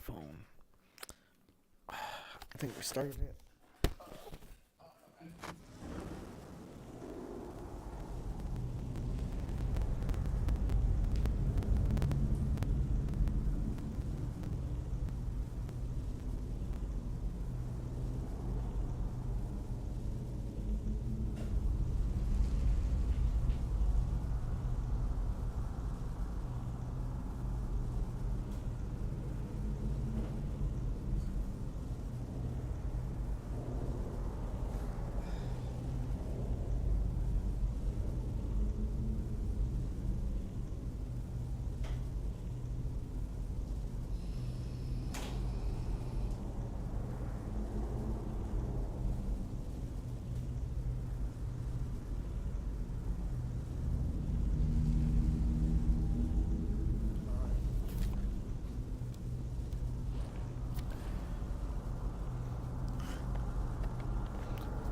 phone. I think we started it.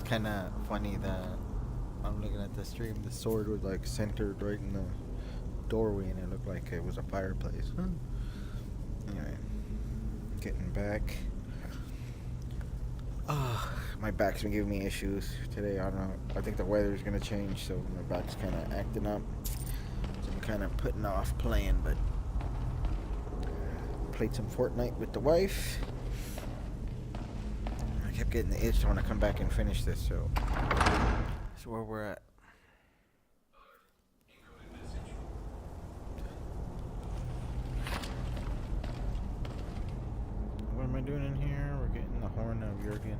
Kind of funny that I'm looking at the stream. The sword was like centered right in the doorway, and it looked like it was a fireplace. Anyway, getting back. My back's been giving me issues today. I don't know. I think the weather's gonna change, so my back's kind of acting up. So I'm kind of putting off playing, but played some Fortnite with the wife. I kept getting the itch to want to come back and finish this, so that's where we're at. What am I doing in here? We're getting the horn of Jurgen.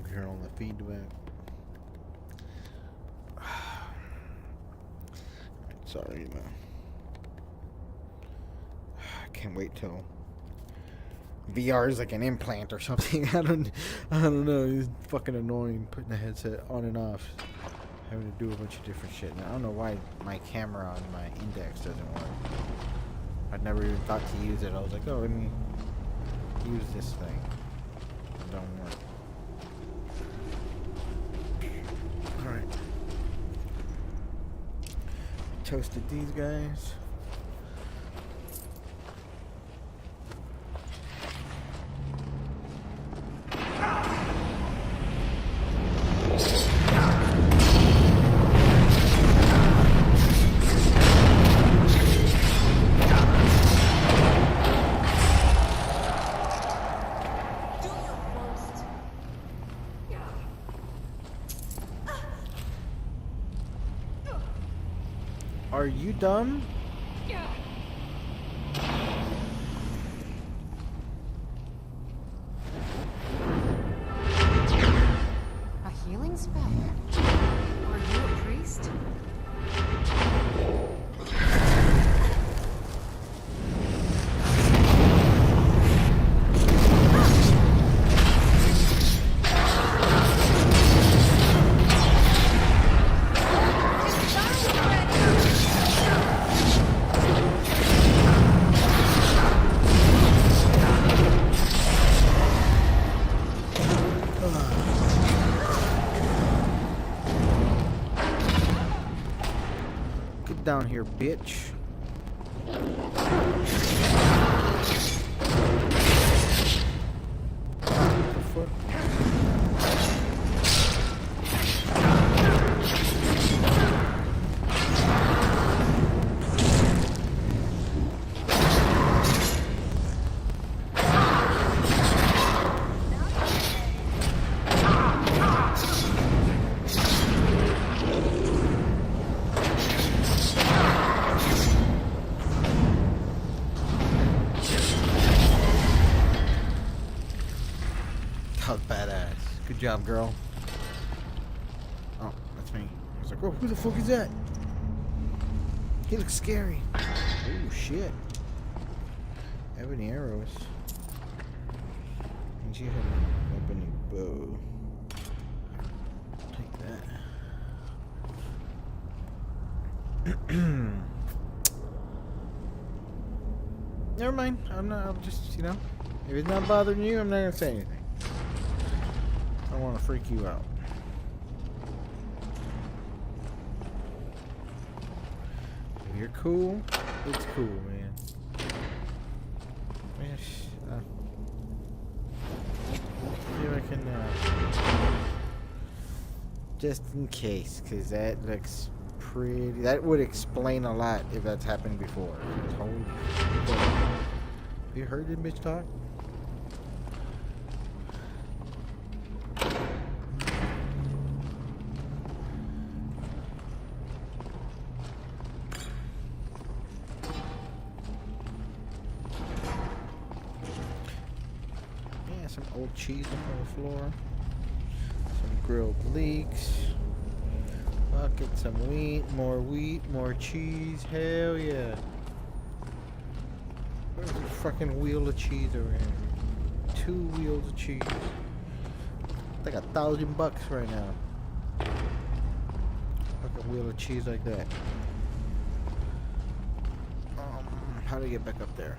Hear all the feedback. Sorry, man. I can't wait till VR is like an implant or something. I don't know. It's fucking annoying putting the headset on and off, having to do a bunch of different shit. And I don't know why my camera on my index doesn't work. I'd never even thought to use it. I was like, oh, let me use this thing. It don't work. Alright. Toasted these guys. Are you dumb? A healing spell? Are you a priest? down here, bitch. What the fuck? That was badass. Good job, girl. Oh, that's me. I was like, oh, who the fuck is that? He looks scary. Oh, shit. Ebony arrows. And she had an ebony bow. Take that. Never mind. I'll just, you know. If it's not bothering you, I'm not gonna say anything. I don't want to freak you out. If you're cool, it's cool, man. Yes. See if I can, just in case, because that looks pretty. That would explain a lot if that's happened before. Holy shit. Have you heard this bitch talk? Some old cheese on the floor. Some grilled leeks. Bucket, some wheat, more cheese. Hell yeah. Where's the fucking wheel of cheese over here? 2 wheels of cheese. It's like $1,000 right now. Fucking wheel of cheese like that. How do I get back up there?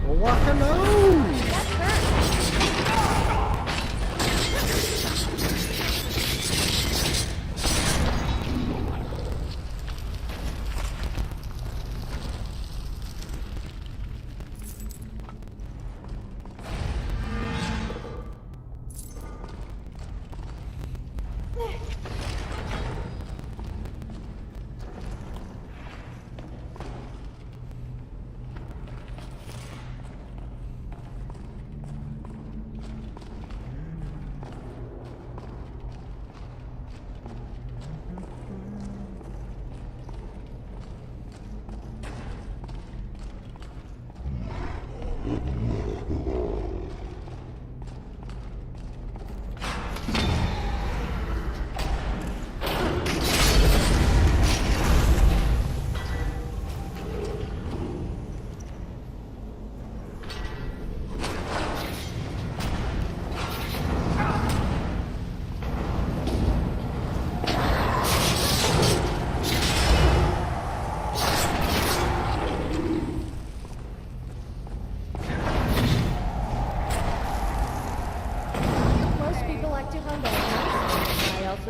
Walking on!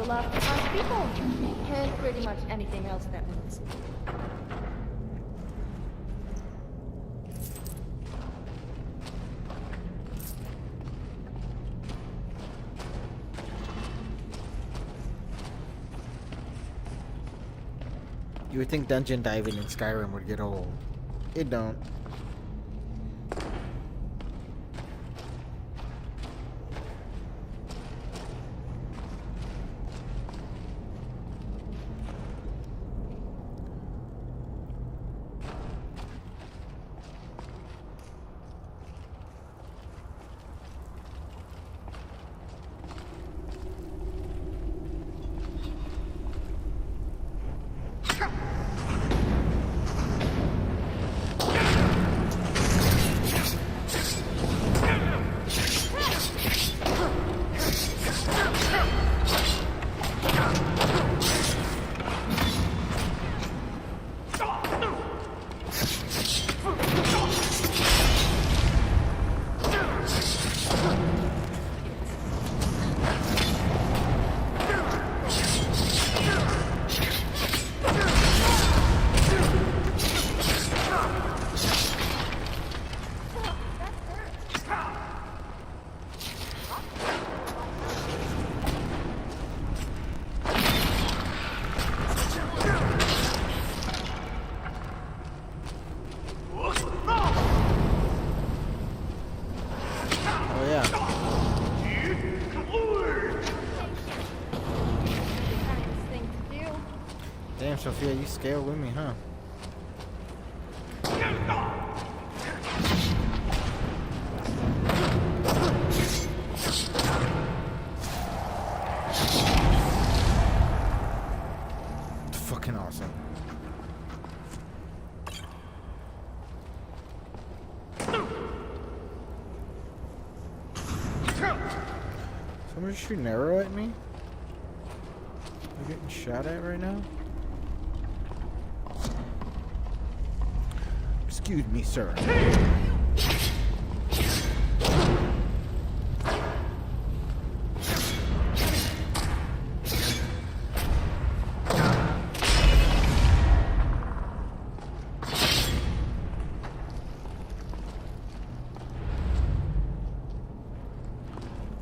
Love to hunt people, and pretty much anything else that moves. You would think dungeon diving in Skyrim would get old. It don't. Sophia, you scale with me, huh? Fucking awesome. Somebody shoot an arrow at me? I'm getting shot at right now? Excuse me, sir.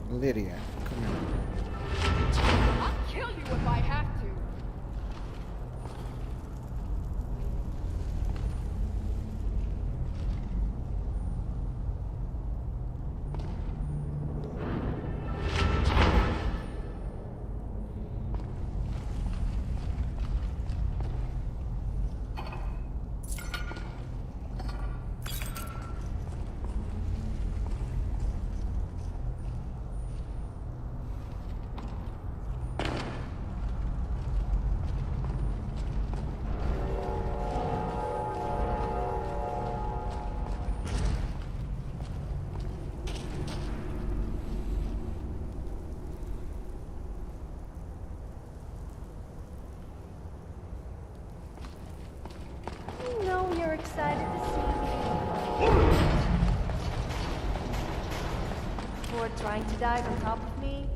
Lydia, come here. I'll kill you if I have to. I know you're excited to see me. Before trying to dive on top of me.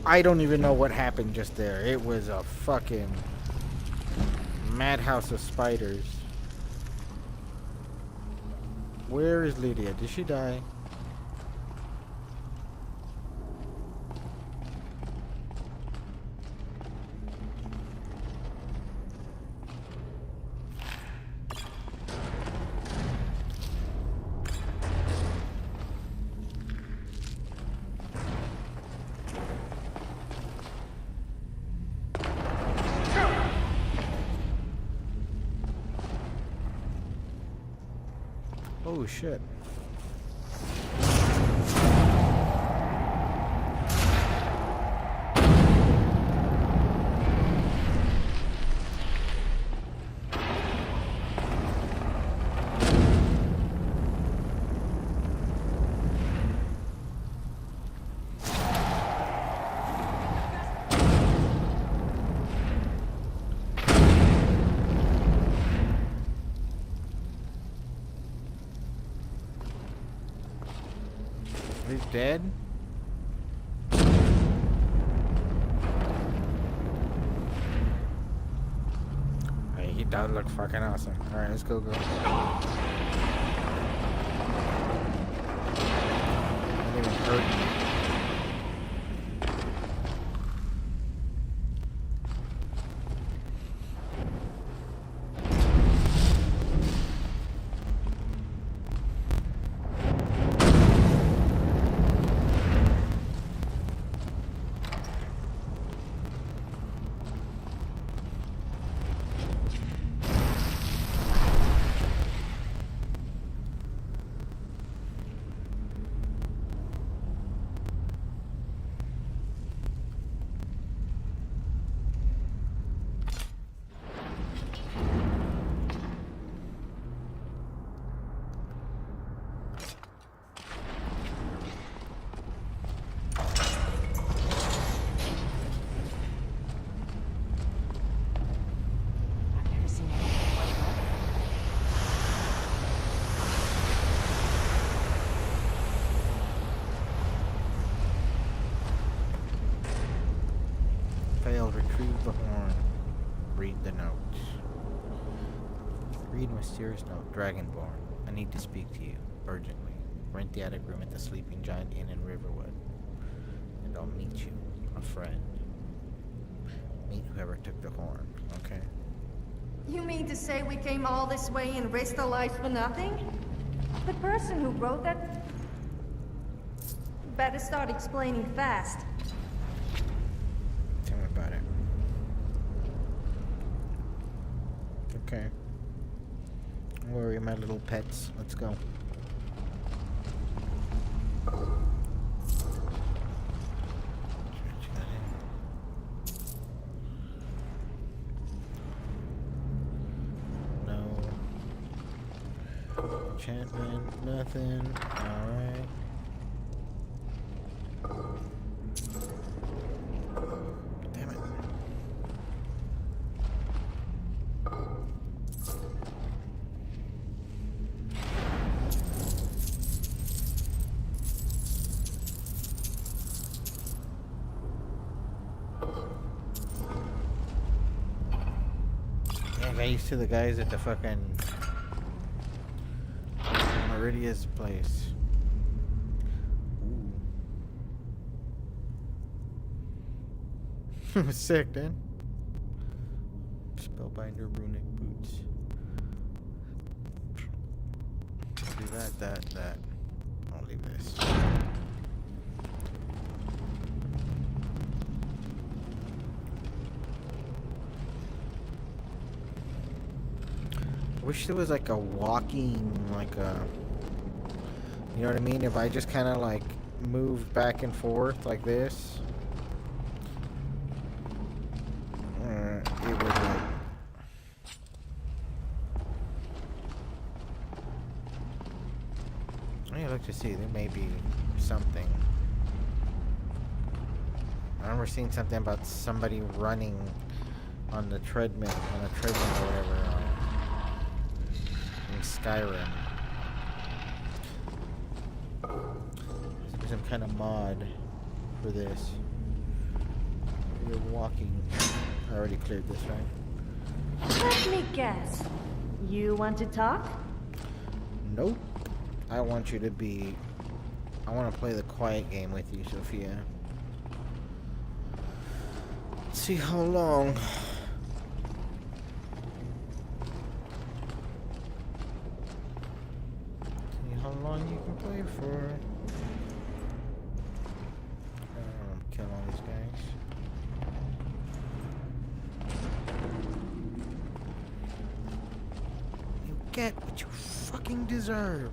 I don't even know what happened just there. It was a fucking madhouse of spiders. Where is Lydia? Did she die? Oh shit. He's dead? Hey, he does look fucking awesome. Alright, let's go. That didn't even hurt me. Use the horn. Read the notes. Read mysterious note. Dragonborn. I need to speak to you. Urgently. Rent the attic room at the Sleeping Giant Inn in Riverwood. And I'll meet you. A friend. Meet whoever took the horn. Okay? You mean to say we came all this way and risked our lives for nothing? The person who wrote that... better start explaining fast. Tell me about it. Okay. Don't worry, my little pets. Let's go. No. Enchantment, nothing. Alright. Damn it. Yeah, I used to the guys at the fucking Meridia's place. Ooh. Sick, then. Spellbinder runic boots. I'll do that. I'll leave this. I wish there was like a walking, like a, you know what I mean? If I just kind of like move back and forth like this, it would like, I look to see, there may be something. I remember seeing something about somebody running on the treadmill, or whatever, in Skyrim. There's some kind of mod for this. You're walking. I already cleared this, right? Let me guess. You want to talk? Nope. I want you to be... I want to play the quiet game with you, Sophia. Let's see how long. See how long you can play for. Kill all these guys. You get what you fucking deserve.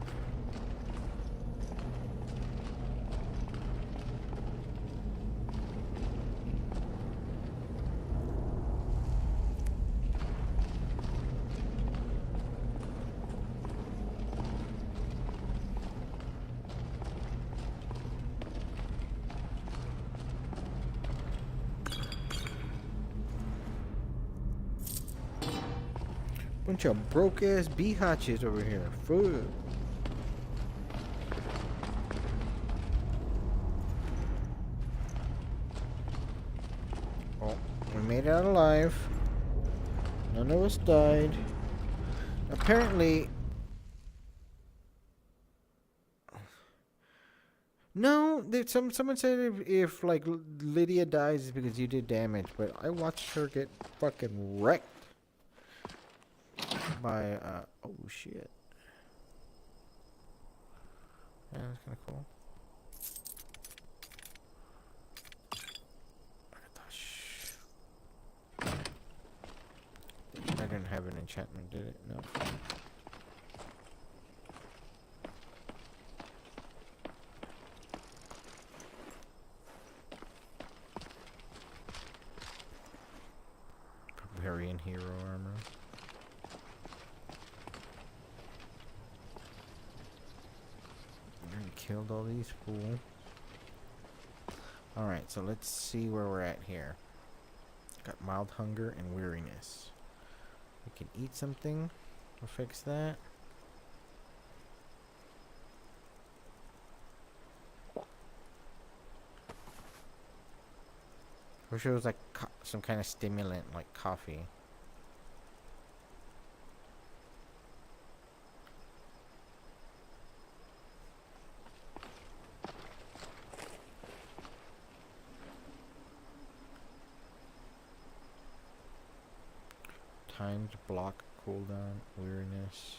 Bunch of broke ass biatches over here. Food. Oh, we made it out alive. None of us died. Apparently. No, someone said if like Lydia dies it's because you did damage, but I watched her get fucking wrecked. By oh shit. Yeah, that's kind of cool. I didn't have an enchantment, did it? No. Barbarian hero armor. Killed all these fools. Alright, so let's see where we're at here. Got mild hunger and weariness. We can eat something. We'll fix that. Wish it was like some kind of stimulant like coffee. Timed block cooldown, weariness.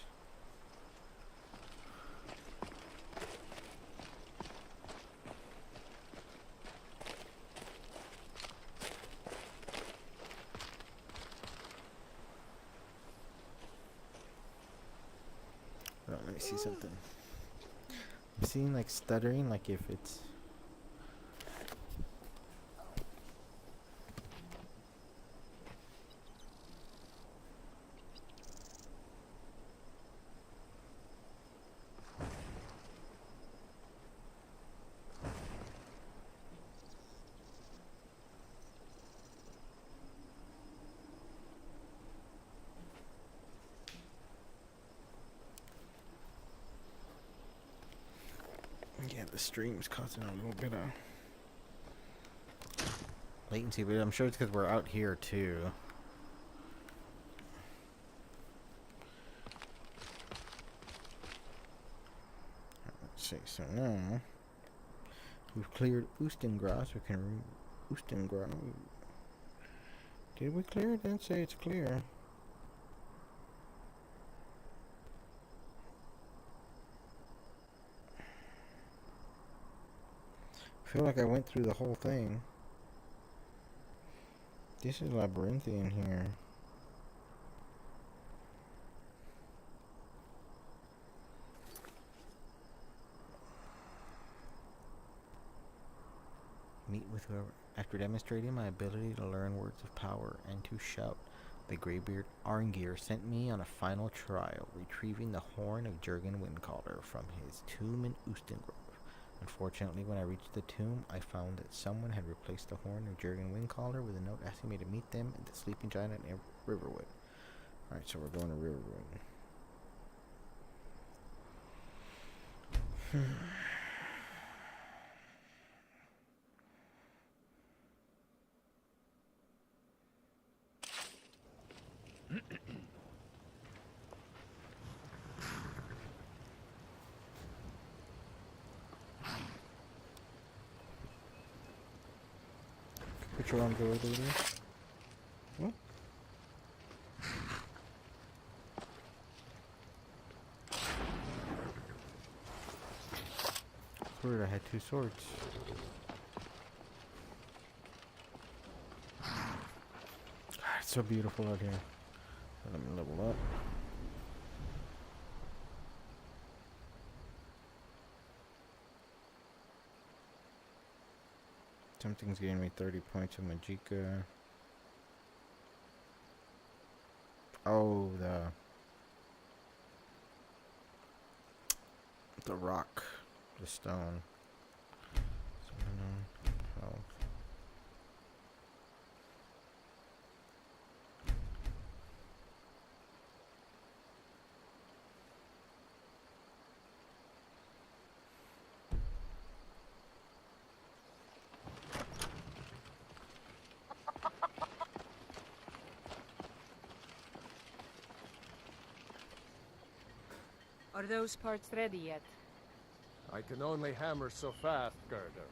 Oh, let me see something. I'm seeing like stuttering, like if it's. Yeah, the stream's causing a little bit of latency, but I'm sure it's because we're out here too. Let's see, so now we've cleared Oostengras. We can Oostengras. Did we clear it? Didn't say it's clear. I feel like I went through the whole thing. This is labyrinthian here. Meet with whoever. After demonstrating my ability to learn words of power and to shout, the Greybeard Arngir sent me on a final trial, retrieving the horn of Jurgen Windcaller from his tomb in Oostengras. Unfortunately, when I reached the tomb, I found that someone had replaced the horn of Jurgen Windcaller with a note asking me to meet them at the Sleeping Giant at Riverwood. Alright, so we're going to Riverwood. Put your arm over there. What? Weird, I had two swords. It's so beautiful out here. Let me level up. Something's giving me 30 points of Magicka. Oh, the rock, the stone. Oh. Are those parts ready yet? I can only hammer so fast, Girder.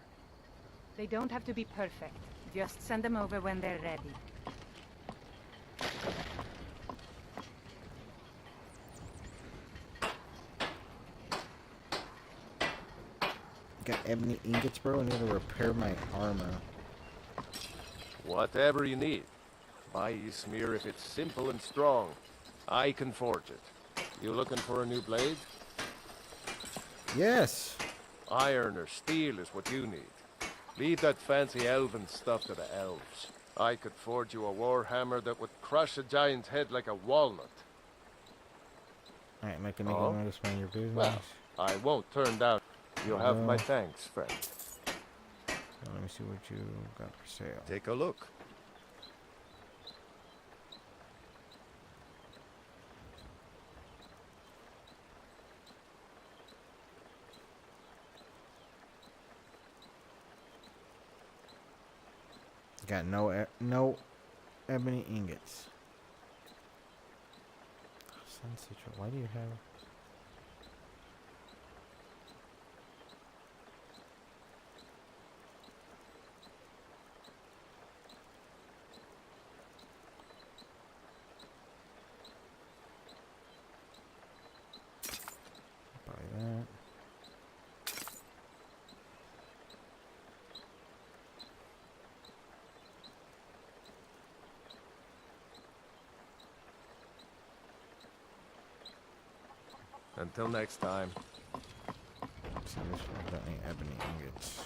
They don't have to be perfect. Just send them over when they're ready. Got ebony ingots, bro. I need to repair my armor. Whatever you need. Buy you smear if it's simple and strong. I can forge it. You looking for a new blade? Yes. Iron or steel is what you need. Leave that fancy elven stuff to the elves. I could forge you a warhammer that would crush a giant's head like a walnut. Alright, make a notice on your business. Well, I won't turn down. You'll have my thanks, friend. Let me see what you got for sale. Take a look. Got no ebony ingots. Sunset. Why do you have? Buy that. Until next time. So this one got any ebony ingots.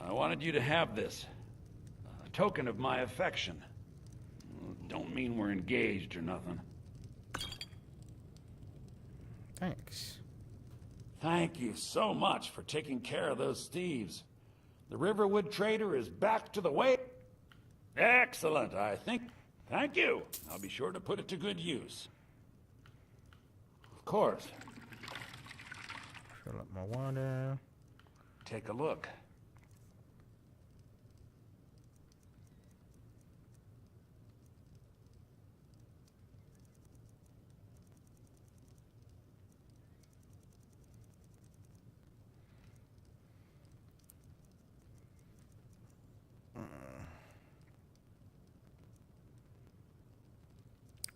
I wanted you to have this. A token of my affection. Don't mean we're engaged or nothing. Thanks. Thank you so much for taking care of those thieves. The Riverwood trader is back to the way. Excellent, I think. Thank you. I'll be sure to put it to good use. Of course. Fill up my water. Take a look.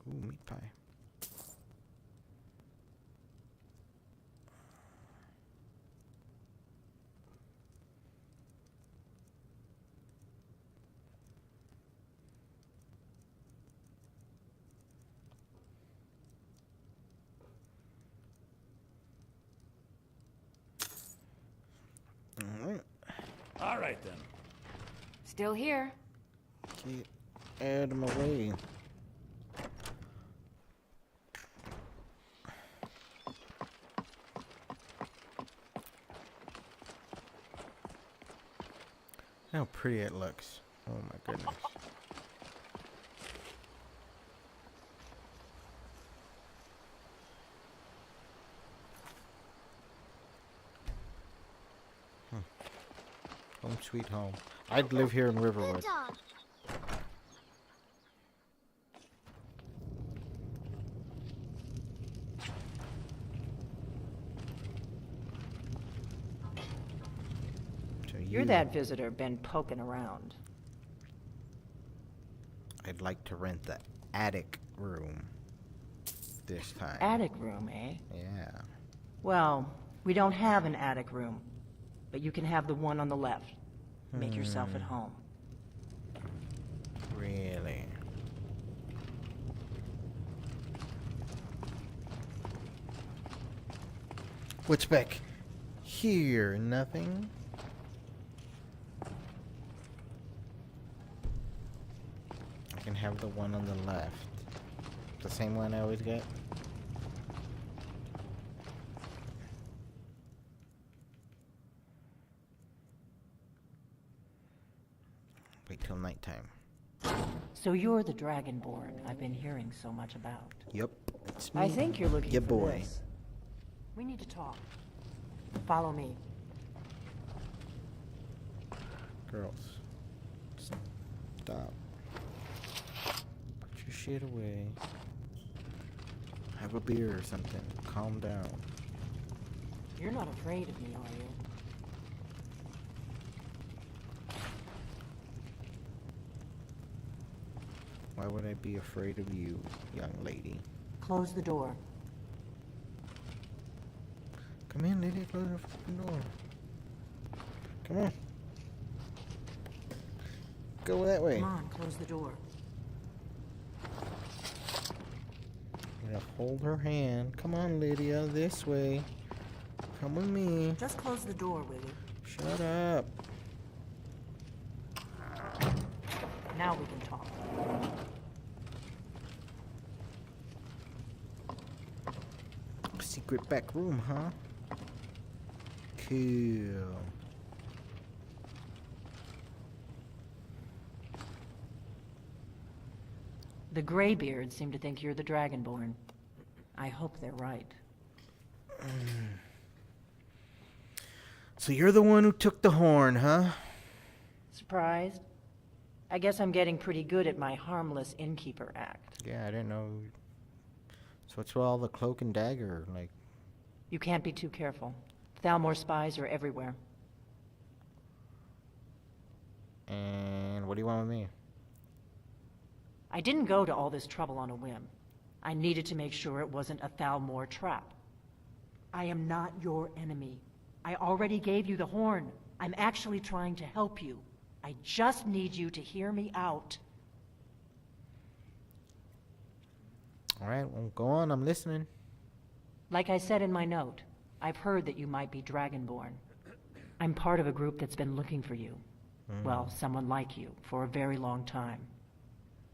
Ooh, meat pie. Alright. All right, then. Still here. Get out of my way. How pretty it looks. Oh my goodness. Home sweet home. I'd live here in Riverwood. So You're that visitor been poking around. I'd like to rent the attic room this time. Attic room, eh? Yeah. Well, we don't have an attic room, but you can have the one on the left. Make yourself at home. Really? What's back here? Nothing? I can have the one on the left. The same one I always get? Wait till nighttime. So you're the Dragonborn I've been hearing so much about. Yep, it's me. I think you're looking Ya for boy. this. We need to talk. Follow me. Girls. Stop. Put your shit away. Have a beer or something. Calm down. You're not afraid of me, are you? Why would I be afraid of you, young lady? Close the door. Come in, lady. Close the fucking door. Come on. Go that way. Come on, close the door. I'm gonna hold her hand. Come on, Lydia. This way. Come with me. Just close the door, will you? Shut up. Now we can talk. Secret back room, huh? Cool. The Greybeards seem to think you're the Dragonborn. I hope they're right. So you're the one who took the horn, huh? Surprised? I guess I'm getting pretty good at my harmless innkeeper act. Yeah, I didn't know. So what's with all the cloak and dagger? Like, You can't be too careful. Thalmor spies are everywhere. and what do you want with me? I didn't go to all this trouble on a whim. I needed to make sure it wasn't a Thalmor trap. I am not your enemy. I already gave you the horn. I'm actually trying to help you. I just need you to hear me out. All right, well, go on. I'm listening. Like I said in my note, I've heard that you might be Dragonborn. I'm part of a group that's been looking for you. Well, someone like you, for a very long time.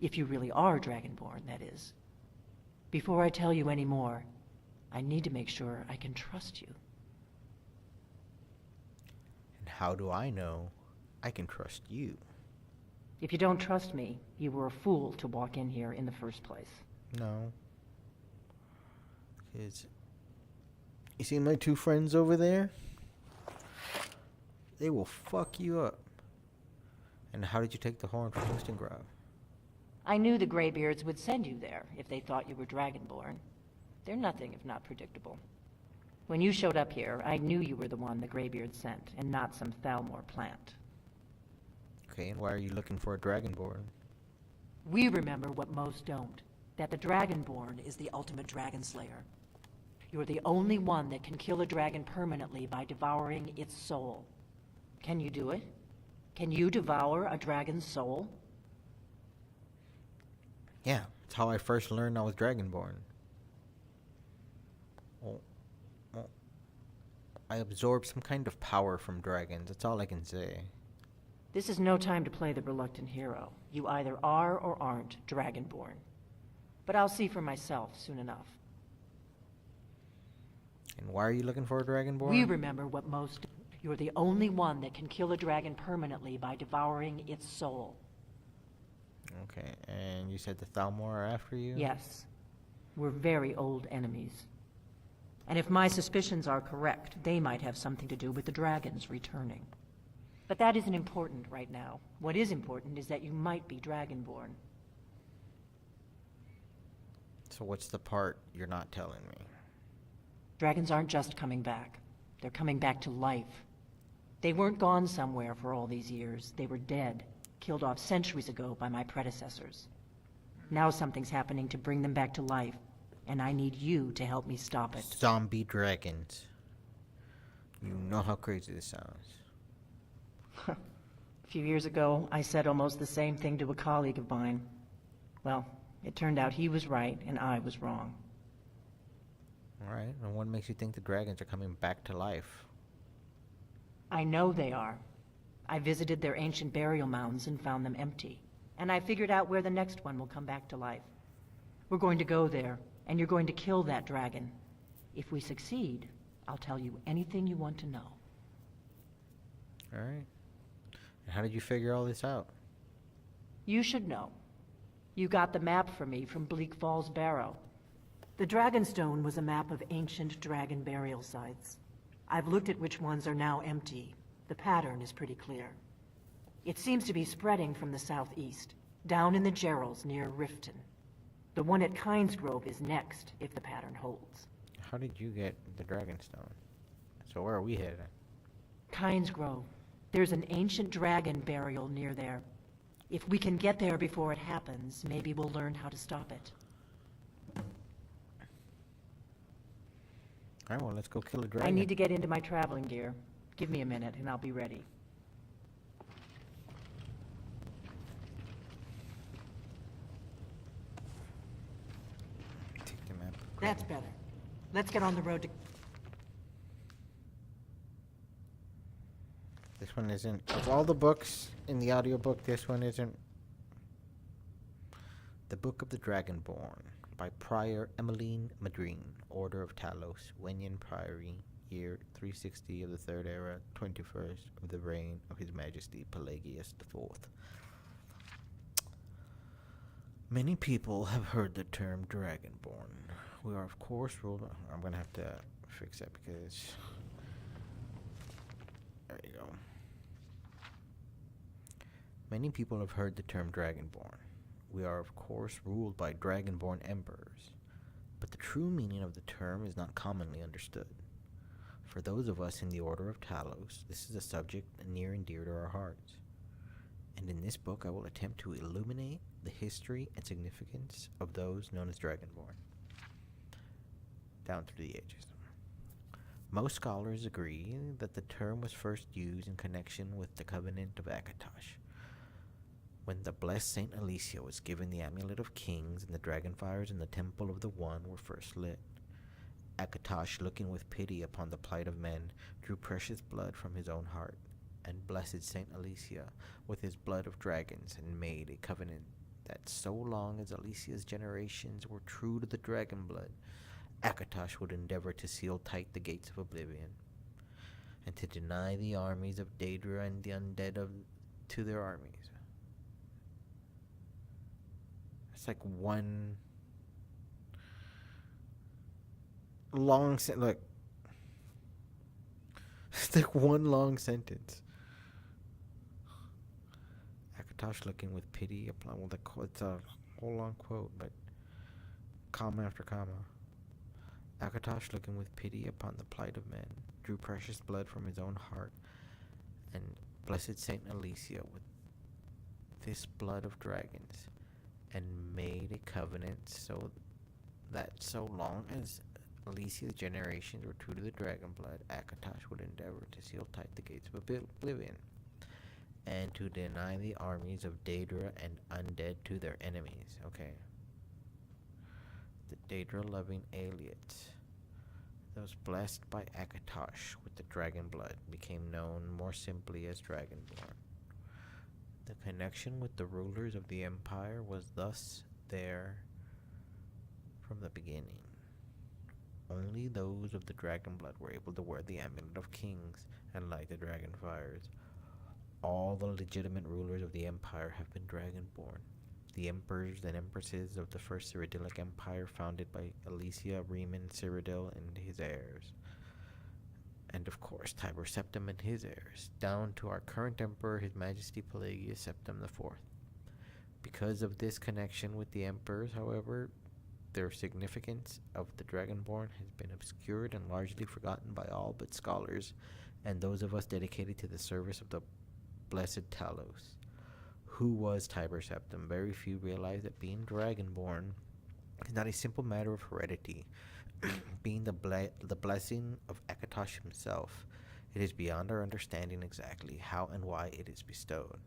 If you really are Dragonborn, that is. Before I tell you any more, I need to make sure I can trust you. And how do I know I can trust you? If you don't trust me, you were a fool to walk in here in the first place. No. Because you see my two friends over there? They will fuck you up. And how did you take the horn from Hostengrove? I knew the Greybeards would send you there if they thought you were Dragonborn. They're nothing if not predictable. When you showed up here, I knew you were the one the Greybeards sent, and not some Thalmor plant. Okay, and why are you looking for a Dragonborn? We remember what most don't, that the Dragonborn is the ultimate dragon slayer. You're the only one that can kill a dragon permanently by devouring its soul. Can you do it? Can you devour a dragon's soul? Yeah, that's how I first learned I was Dragonborn. Well, I absorbed some kind of power from dragons. That's all I can say. This is no time to play the reluctant hero. You either are or aren't Dragonborn. But I'll see for myself soon enough. And why are you looking for a Dragonborn? We remember what most... You're the only one that can kill a dragon permanently by devouring its soul. Okay, and you said the Thalmor are after you? Yes. We're very old enemies. And if my suspicions are correct, they might have something to do with the dragons returning. But that isn't important right now. What is important is that you might be Dragonborn. So what's the part you're not telling me? Dragons aren't just coming back. They're coming back to life. They weren't gone somewhere for all these years. They were dead, killed off centuries ago by my predecessors. Now something's happening to bring them back to life, and I need you to help me stop it. Zombie dragons. You know how crazy this sounds. A few years ago, I said almost the same thing to a colleague of mine. Well, it turned out he was right and I was wrong. Alright, and what makes you think the dragons are coming back to life? I know they are. I visited their ancient burial mounds and found them empty. And I figured out where the next one will come back to life. We're going to go there, and you're going to kill that dragon. If we succeed, I'll tell you anything you want to know. Alright. And how did you figure all this out? You should know. You got the map for me from Bleak Falls Barrow. The Dragonstone was a map of ancient dragon burial sites. I've looked at which ones are now empty. The pattern is pretty clear. It seems to be spreading from the southeast, down in the Gerals near Riften. The one at Kynesgrove is next, if the pattern holds. How did you get the Dragonstone? So where are we headed? Kynesgrove. There's an ancient dragon burial near there. If we can get there before it happens, maybe we'll learn how to stop it. Alright, well, let's go kill a dragon. I need to get into my traveling gear. Give me a minute and I'll be ready. Take the map. That's better. Let's get on the road to... This one isn't... Of all the books in the audiobook, this one isn't... The Book of the Dragonborn by Prior Emmeline Madrine, Order of Talos, Wenyan Priory, year 360 of the Third Era, 21st of the reign of His Majesty Pelagius IV. Many people have heard the term Dragonborn. We are, of course, ruled... I'm going to have to fix that because... Many people have heard the term Dragonborn. We are, of course, ruled by Dragonborn emperors, but the true meaning of the term is not commonly understood. For those of us in the Order of Talos, this is a subject near and dear to our hearts. And in this book, I will attempt to illuminate the history and significance of those known as Dragonborn, down through the ages. Most scholars agree that the term was first used in connection with the Covenant of Akatosh, when the blessed Saint Alicia was given the Amulet of Kings and the dragonfires in the Temple of the One were first lit. Akatosh, looking with pity upon the plight of men, drew precious blood from his own heart, and blessed Saint Alicia with his blood of dragons, and made a covenant that so long as Alicia's generations were true to the dragon blood, Akatosh would endeavor to seal tight the gates of oblivion, and to deny the armies of Daedra and the undead to their armies. It's like one long look. It's like one long sentence. Akatosh, looking with pity upon, well, it's a whole long quote, but comma after comma. Akatosh, looking with pity upon the plight of men, drew precious blood from his own heart, and blessed Saint Alicia with this blood of dragons, and made a covenant so that so long as Alicia's generations were true to the dragon blood, Akatosh would endeavor to seal tight the gates of oblivion, and to deny the armies of Daedra and undead to their enemies. Okay. The Daedra-loving Aliots, those blessed by Akatosh with the dragon blood, became known more simply as Dragonborn. The connection with the rulers of the Empire was thus there from the beginning. Only those of the dragon blood were able to wear the Amulet of Kings and light the dragon fires. All the legitimate rulers of the Empire have been Dragonborn. The emperors and empresses of the First Cyrodiilic Empire, founded by Alicia, Riemann, Cyrodiil, and his heirs. And of course, Tiber Septim and his heirs, down to our current emperor, His Majesty Pelagius Septim IV. Because of this connection with the emperors, however, their significance of the Dragonborn has been obscured and largely forgotten by all but scholars and those of us dedicated to the service of the blessed Talos. Who was Tiber Septim? Very few realize that being Dragonborn is not a simple matter of heredity. Being the blessing of Akatosh himself, it is beyond our understanding exactly how and why it is bestowed.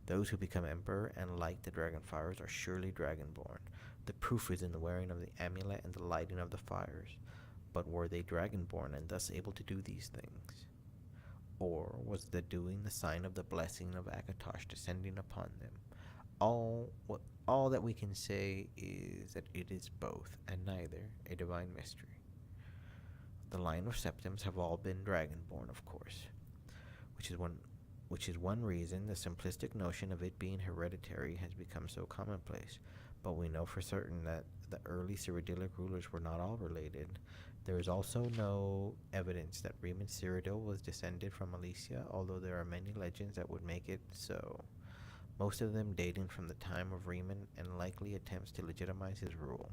Those who become emperor and light the dragonfires are surely Dragonborn. The proof is in the wearing of the amulet and the lighting of the fires. But were they Dragonborn and thus able to do these things? Or was the doing the sign of the blessing of Akatosh descending upon them? All that we can say is that it is both, and neither, a divine mystery. The line of Septims have all been Dragonborn, of course, which is one reason the simplistic notion of it being hereditary has become so commonplace. But we know for certain that the early Cyrodiilic rulers were not all related. There is also no evidence that Riemann Cyrodiil was descended from Alicia, although there are many legends that would make it so. Most of them dating from the time of Riemann and likely attempts to legitimize his rule.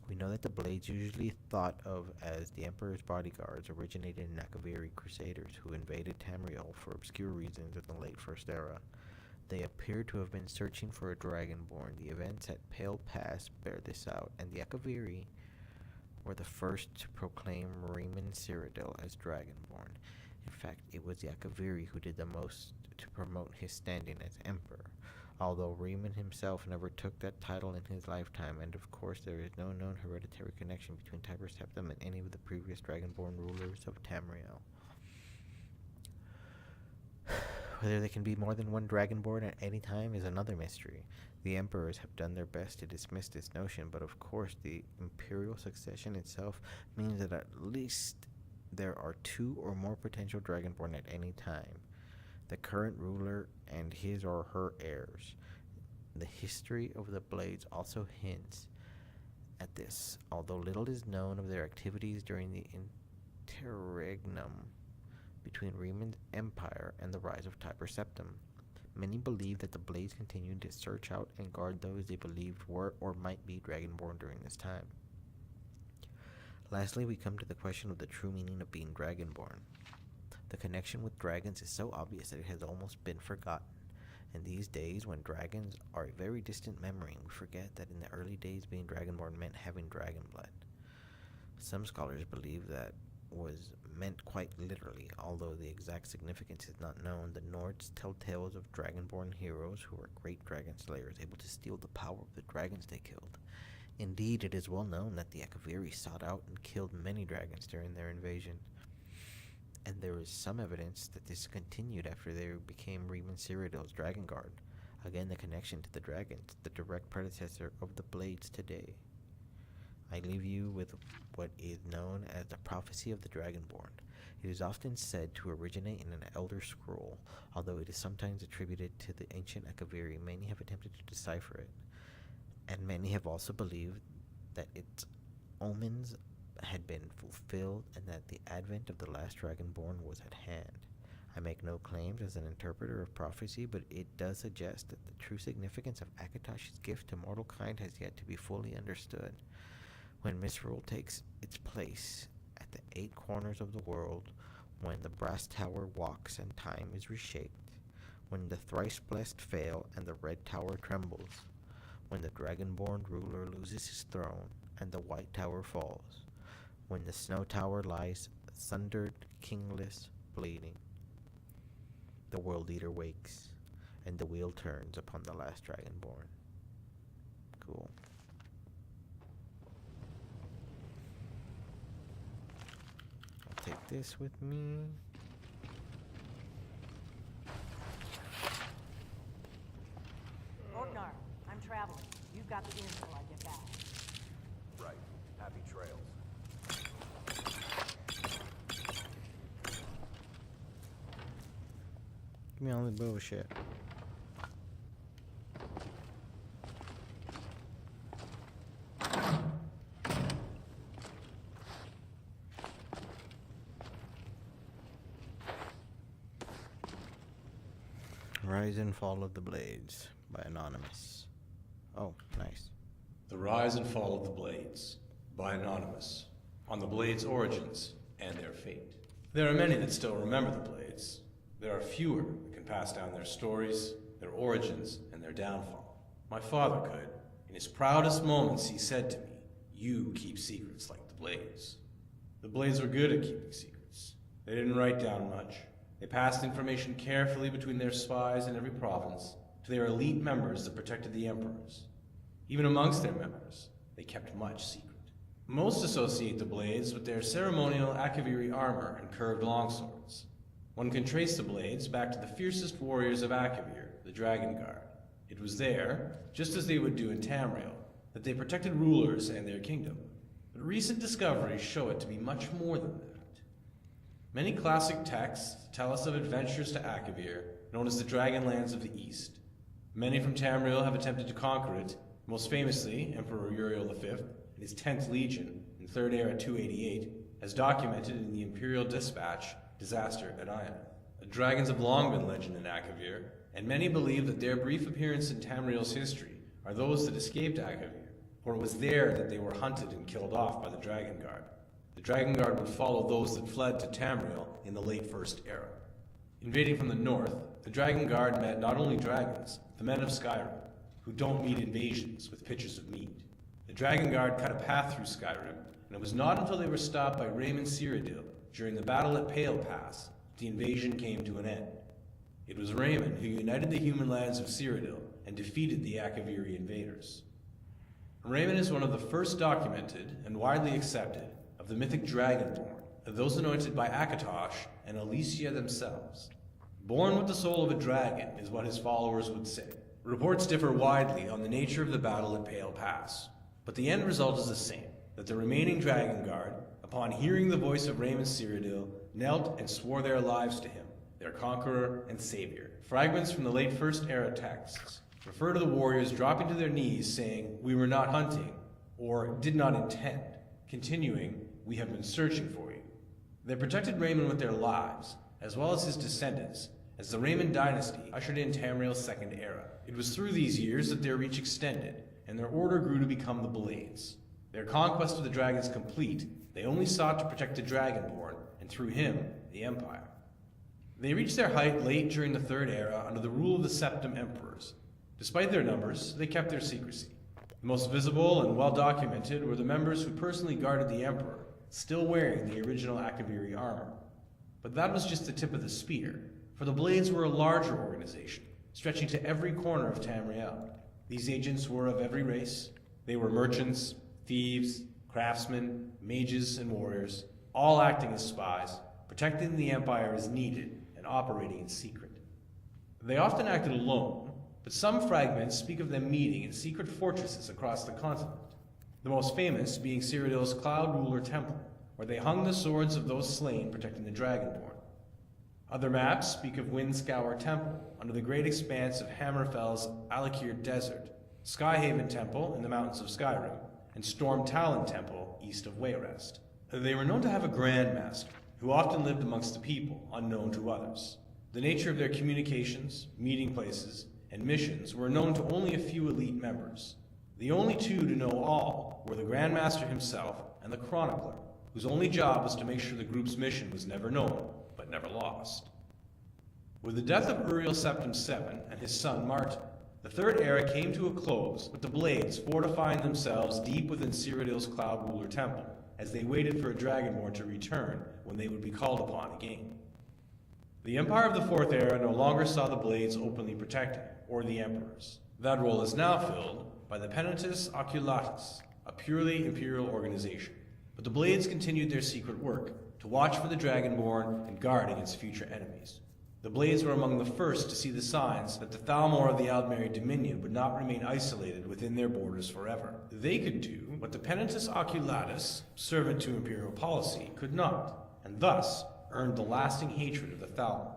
We know that the Blades, usually thought of as the Emperor's bodyguards, originated in Akaviri crusaders who invaded Tamriel for obscure reasons in the late First Era. They appear to have been searching for a Dragonborn. The events at Pale Pass bear this out, and the Akaviri were the first to proclaim Riemann Cyrodiil as Dragonborn. In fact, it was the Akaviri who did the most to promote his standing as emperor, although Riemann himself never took that title in his lifetime, and of course there is no known hereditary connection between Tiber Septim and any of the previous Dragonborn rulers of Tamriel. Whether there can be more than one Dragonborn at any time is another mystery. The emperors have done their best to dismiss this notion, but of course the imperial succession itself means that at least there are two or more potential Dragonborn at any time. The current ruler and his or her heirs. The history of the Blades also hints at this, although little is known of their activities during the interregnum between Rieman's empire and the rise of Tiber Septim. Many believe that the Blades continued to search out and guard those they believed were or might be Dragonborn during this time. Lastly, we come to the question of the true meaning of being Dragonborn. The connection with dragons is so obvious that it has almost been forgotten. In these days, when dragons are a very distant memory, we forget that in the early days being Dragonborn meant having dragon blood. Some scholars believe that was meant quite literally, although the exact significance is not known. The Nords tell tales of Dragonborn heroes who were great dragon slayers, able to steal the power of the dragons they killed. Indeed, it is well known that the Akaviri sought out and killed many dragons during their invasion, and there is some evidence that this continued after they became Riemann Cyrodiil's Dragon Guard. Again, the connection to the dragons, the direct predecessor of the Blades today. I leave you with what is known as the prophecy of the Dragonborn. It is often said to originate in an elder scroll, although it is sometimes attributed to the ancient Akaviri. Many have attempted to decipher it, and many have also believed that its omens had been fulfilled and that the advent of the last Dragonborn was at hand. I make no claims as an interpreter of prophecy, but it does suggest that the true significance of Akatosh's gift to mortal kind has yet to be fully understood. When misrule takes its place at the 8 corners of the world, when the brass tower walks and time is reshaped, when the thrice blessed fail and the red tower trembles, when the dragonborn ruler loses his throne and the white tower falls, when the snow tower lies sundered, kingless, bleeding, the world eater wakes and the wheel turns upon the last dragonborn. Cool. Take this with me. Ragnar, I'm traveling. You've got the ear until I get back. Right. Happy trails. Give me all the bullshit. Rise and Fall of the Blades by Anonymous. Oh, nice. The Rise and Fall of the Blades by Anonymous, on the Blades' origins and their fate. There are many that still remember the Blades. There are fewer that can pass down their stories, their origins, and their downfall. My father could. In his proudest moments, he said to me, "You keep secrets like the Blades." The Blades were good at keeping secrets. They didn't write down much. They passed information carefully between their spies in every province to their elite members that protected the emperors. Even amongst their members, they kept much secret. Most associate the Blades with their ceremonial Akaviri armor and curved longswords. One can trace the Blades back to the fiercest warriors of Akavir, the Dragon Guard. It was there, just as they would do in Tamriel, that they protected rulers and their kingdom. But recent discoveries show it to be much more than that. Many classic texts tell us of adventures to Akavir, known as the Dragonlands of the East. Many from Tamriel have attempted to conquer it, most famously Emperor Uriel V and his 10th Legion in 3rd Era 288, as documented in the Imperial Dispatch, Disaster at Iona. The dragons have long been legend in Akavir, and many believe that their brief appearance in Tamriel's history are those that escaped Akavir, for it was there that they were hunted and killed off by the Dragon Guard. The Dragon Guard would follow those that fled to Tamriel in the late First Era. Invading from the north, the Dragon Guard met not only dragons, but the men of Skyrim, who don't meet invasions with pitchers of meat. The Dragon Guard cut a path through Skyrim, and it was not until they were stopped by Riemann Cyrodiil during the battle at Pale Pass that the invasion came to an end. It was Riemann who united the human lands of Cyrodiil and defeated the Akaviri invaders. Riemann is one of the first documented and widely accepted of the mythic Dragonborn, those anointed by Akatosh and Alesia themselves. Born with the soul of a dragon is what his followers would say. Reports differ widely on the nature of the battle at Pale Pass, but the end result is the same, that the remaining Dragon Guard, upon hearing the voice of Riemann Cyrodiil, knelt and swore their lives to him, their conqueror and savior. Fragments from the late First Era texts refer to the warriors dropping to their knees saying, "We were not hunting," or "did not intend," continuing, "We have been searching for you." They protected Riemann with their lives, as well as his descendants, as the Raymond dynasty ushered in Tamriel's second era. It was through these years that their reach extended, and their order grew to become the Blades. Their conquest of the dragons complete, they only sought to protect the Dragonborn, and through him, the Empire. They reached their height late during the Third Era under the rule of the Septim Emperors. Despite their numbers, they kept their secrecy. The most visible and well-documented were the members who personally guarded the Emperor, still wearing the original Akaviri armor. But that was just the tip of the spear, for the Blades were a larger organization, stretching to every corner of Tamriel. These agents were of every race. They were merchants, thieves, craftsmen, mages, and warriors, all acting as spies, protecting the Empire as needed, and operating in secret. They often acted alone, but some fragments speak of them meeting in secret fortresses across the continent, the most famous being Cyrodiil's Cloud Ruler Temple, where they hung the swords of those slain protecting the Dragonborn. Other maps speak of Windscour Temple, under the great expanse of Hammerfell's Alakir Desert, Skyhaven Temple in the mountains of Skyrim, and Storm Talon Temple east of Wayrest. They were known to have a Grand Master, who often lived amongst the people, unknown to others. The nature of their communications, meeting places, and missions were known to only a few elite members. The only two to know all were the Grand Master himself and the Chronicler, whose only job was to make sure the group's mission was never known, but never lost. With the death of Uriel Septim VII and his son Martin, the Third Era came to a close, with the Blades fortifying themselves deep within Cyrodiil's Cloud Ruler Temple, as they waited for a Dragonborn to return when they would be called upon again. The Empire of the Fourth Era no longer saw the Blades openly protecting, or the Emperors. That role is now filled by the Penitus Oculatus, a purely imperial organization. But the Blades continued their secret work, to watch for the Dragonborn and guard against future enemies. The Blades were among the first to see the signs that the Thalmor of the Aldmeri Dominion would not remain isolated within their borders forever. They could do what the Penitus Oculatus, servant to imperial policy, could not, and thus earned the lasting hatred of the Thalmor.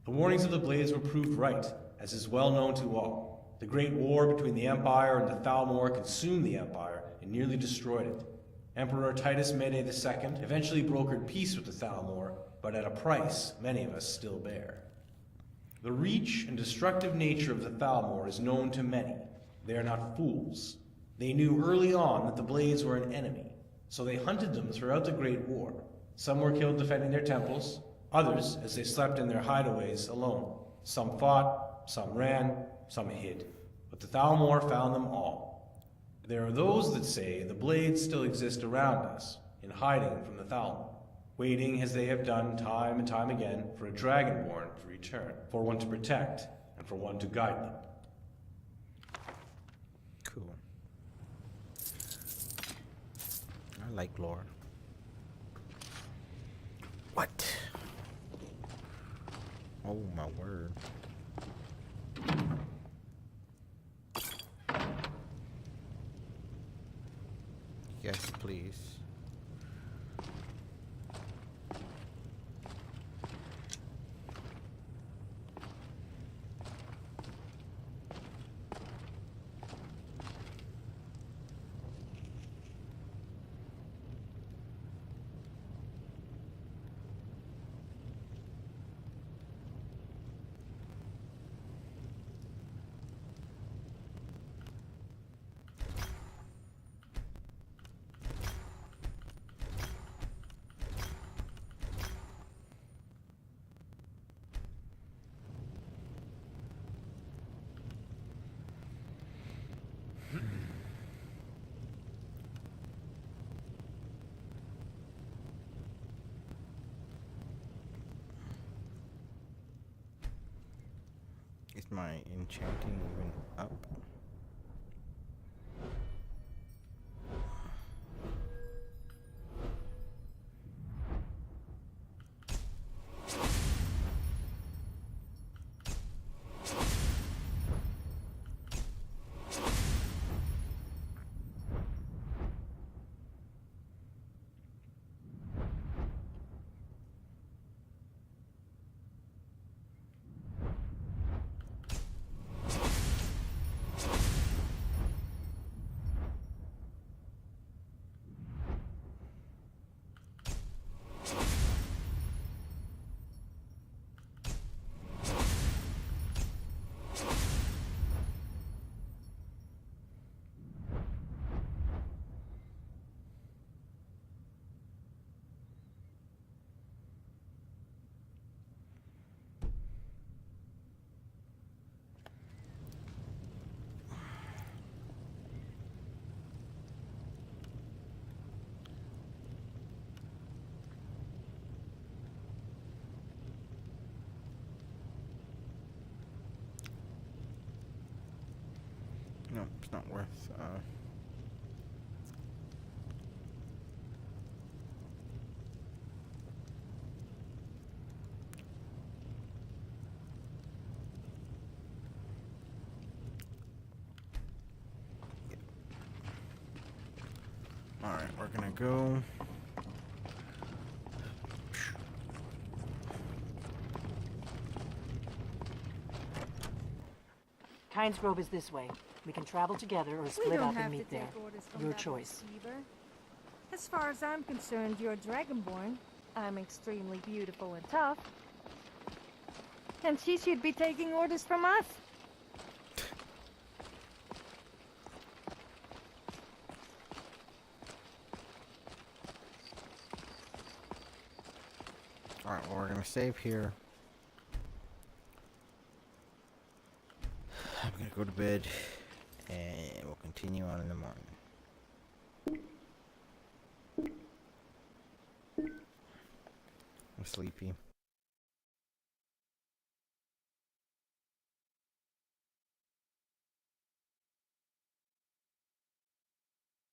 The warnings of the Blades were proved right, as is well known to all. The great war between the Empire and the Thalmor consumed the Empire and nearly destroyed it. Emperor Titus Mede II eventually brokered peace with the Thalmor, but at a price many of us still bear. The reach and destructive nature of the Thalmor is known to many. They are not fools. They knew early on that the Blades were an enemy, so they hunted them throughout the Great War. Some were killed defending their temples, others as they slept in their hideaways alone. Some fought, some ran, some hid, but the Thalmor found them all. There are those that say the Blades still exist around us, in hiding from the Thalmor, waiting as they have done time and time again for a Dragonborn to return, for one to protect, and for one to guide them. Cool. I like lore. What? Oh my word. Yes, please. Is my enchanting even up? it's not worth. All right, we're gonna go. Kynes Grove is this way. We can travel together or We split don't up and have to meet there. take orders from Your that choice. deceiver. As far as I'm concerned, you're Dragonborn. I'm extremely beautiful and tough. And she should be taking orders from us. Alright, well, we're gonna save here. I'm gonna go to bed, and we'll continue on in the morning. I'm sleepy.